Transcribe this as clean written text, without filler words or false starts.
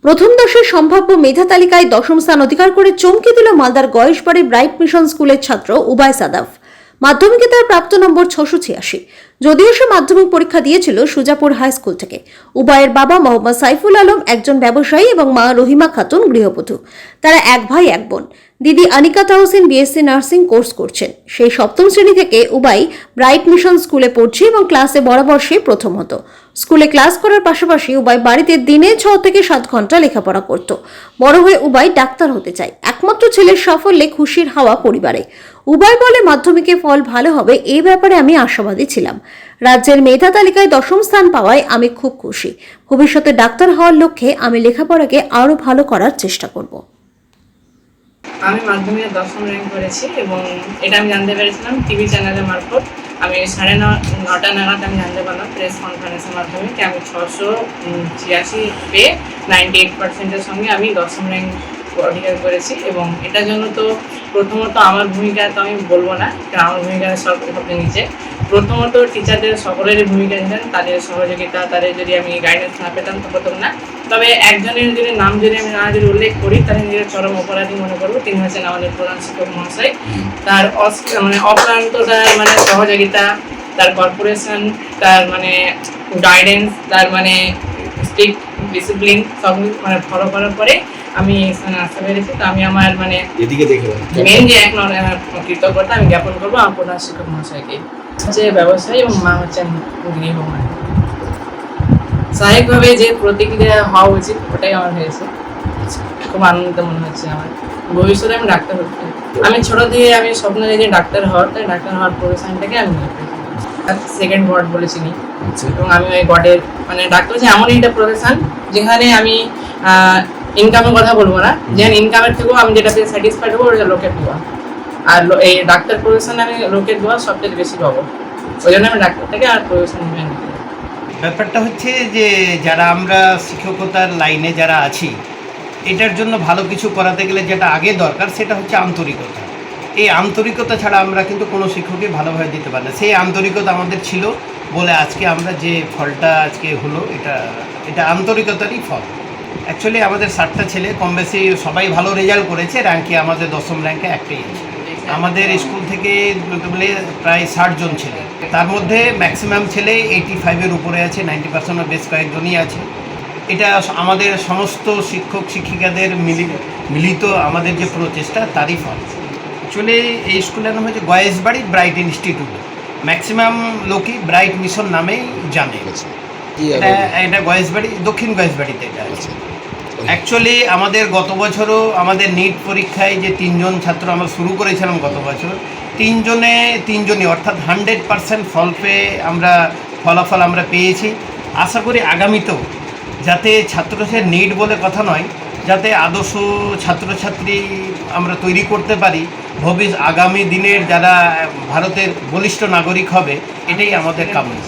প্রথম দশের সম্ভাব্য মেধা তালিকায় দশম স্থান অধিকার করে চমকে দিল মালদার গয়েশবাড়ি ব্রাইট মিশন স্কুলের ছাত্র উবাই সাদাফ। মাধ্যমিকে তার প্রাপ্ত নম্বর 686। যদিও সে মাধ্যমিক পরীক্ষা দিয়েছিল সুজাপুর হাই স্কুল থেকে। উবাইয়ের বাবা মোহাম্মদ সাইফুল আলম একজন ব্যবসায়ী এবং মা রহিমা খাতুন গৃহবধূ। তারা এক ভাই এক বোন। দিদি Anika Tahsin BSc nursing course করছেন। সেই সপ্তম শ্রেণী থেকে উবাই ব্রাইট মিশন স্কুলে পড়ছে এবং ক্লাসে বরাবর সে প্রথম হতো। স্কুলে ক্লাস করার পাশাপাশি উবাই বাড়িতে দিনে 6 থেকে 7 ঘন্টা লেখাপড়া করত। বড় হয়ে উবাই ডাক্তার হতে চায়। একমাত্র ছেলের সাফল্যে খুশির হাওয়া পরিবারে। উবাই বলে, মাধ্যমিকে ফল ভালো হবে এই ব্যাপারে আমি আশাবাদী ছিলাম। রাজ্যের মেধা তালিকায় দশম স্থান পাওয়ায় আমি খুব খুশি। ভবিষ্যতে ডাক্তার হওয়ার লক্ষ্যে আমি লেখাপড়াকে আরো ভালো করার চেষ্টা করব। আমি মাধ্যমিকে 10ম র্যাঙ্ক করেছি এবং এটা আমি জানতে পেরেছিলাম টিভি চ্যানেলের মারফত। আমি 9:30 নাগাদ আমি জানতে পারলাম প্রেস কনফারেন্সের মাধ্যমে যে আমি 686 পেয়ে 98%-এর সঙ্গে আমি 10ম র্যাঙ্ক অধিকার করেছি। এবং এটার জন্য তো প্রথমত আমার ভূমিকা তো আমি বলবো না, কারণ আমার ভূমিকা সবচেয়ে নিচে। প্রথমত টিচারদের সকলেরই ভূমিকা ছিলেন, তাদের সহযোগিতা, তাদের যদি আমি গাইডেন্স না পেতাম তো প্রথম না। তবে একজনের যদি নাম যদি আমি না যদি উল্লেখ করি তাহলে নিজের চরম অপরাধী মনে করবো। তিনি হচ্ছেন আমাদের প্রধান শিক্ষক মহাশয়। তার অক্লান্ত তার সহযোগিতা, তার কর্পোরেশন, তার গাইডেন্স, তার স্ট্রিক্ট ডিসিপ্লিন সব ফলো করার পরে আমি আসতে পেরেছি। তো আমি আমার মেন যে এক কৃতজ্ঞতা আমি জ্ঞাপন করবো আমার প্রধান শিক্ষক মহাশয়কে। হচ্ছে ব্যবসায়ী এবং মা হচ্ছেন গৃহবধূ। স্বাভাবিকভাবে যে প্রতিক্রিয়া হওয়া উচিত ওটাই আমার হয়েছে। খুব আনন্দিত মনে হচ্ছে আমার। ভবিষ্যতে আমি ডাক্তার হতে চাই। আমি ছোট থেকে আমি স্বপ্ন দেখি ডাক্তার হওয়ার, তাই ডাক্তার হওয়ার প্রফেশনটাকে আমি সেকেন্ড গড বলে চিনি। এবং আমি ওই গডের ডাক্তার হচ্ছে এমনই একটা প্রফেশন যেখানে আমি ইনকামের কথা বলবো না, যেখানে ইনকামের থেকেও আমি যেটা পেয়ে স্যাটিসফাইড হবো ওটা লোকের দোয়া। আর এই ডাক্তার প্রফেশনে আমি লোকের দোয়া সবচেয়ে বেশি পাবো। ওই জন্য আমি ডাক্তার থেকে আর প্রফেশন নিয়ে নিই। ব্যাপারটা হচ্ছে যে যারা আমরা শিক্ষকতার লাইনে যারা আছি, এটার জন্য ভালো কিছু করাতে গেলে যেটা আগে দরকার সেটা হচ্ছে আন্তরিকতা। এই আন্তরিকতা ছাড়া আমরা কিন্তু কোনো শিক্ষককে ভালোভাবে দিতে পারি না। সেই আন্তরিকতা আমাদের ছিল বলে আজকে আমরা যে ফলটা আজকে হলো এটা আন্তরিকতারই ফল। অ্যাকচুয়ালি আমাদের 7টা ছেলে কম বেশি সবাই ভালো রেজাল্ট করেছে। র্যাঙ্কে আমাদের 10ম র্যাঙ্কে একটাই আছে। আমাদের স্কুল থেকে বলে প্রায় 60 জন ছেলে, তার মধ্যে ম্যাক্সিমাম ছেলে 85-এর উপরে আছে, 90% বেশ কয়েকজনই আছে। এটা আমাদের সমস্ত শিক্ষক শিক্ষিকাদের মিলিত আমাদের যে প্রচেষ্টা তারই ফল। অ্যাকচুয়ালি এই স্কুলের নাম হচ্ছে গয়েশবাড়ি ব্রাইট ইনস্টিটিউট। ম্যাক্সিমাম লোকই ব্রাইট মিশন নামেই জানে। এটা গয়েশবাড়ি, দক্ষিণ গয়েশবাড়িতে এটা আছে। অ্যাকচুয়ালি আমাদের গত বছরও আমাদের নিট পরীক্ষায় যে 3 জন ছাত্র আমরা শুরু করেছিলাম গত বছর, 3জনই অর্থাৎ 100% ফলাফল আমরা পেয়েছি। আশা করি আগামীতেও যাতে ছাত্রছাত্রীর নিট বলে কথা নয়, যাতে আদর্শ ছাত্রছাত্রী আমরা তৈরি করতে পারি। আগামী দিনের যারা ভারতের বলিষ্ঠ নাগরিক হবে, এটাই আমাদের কামনা।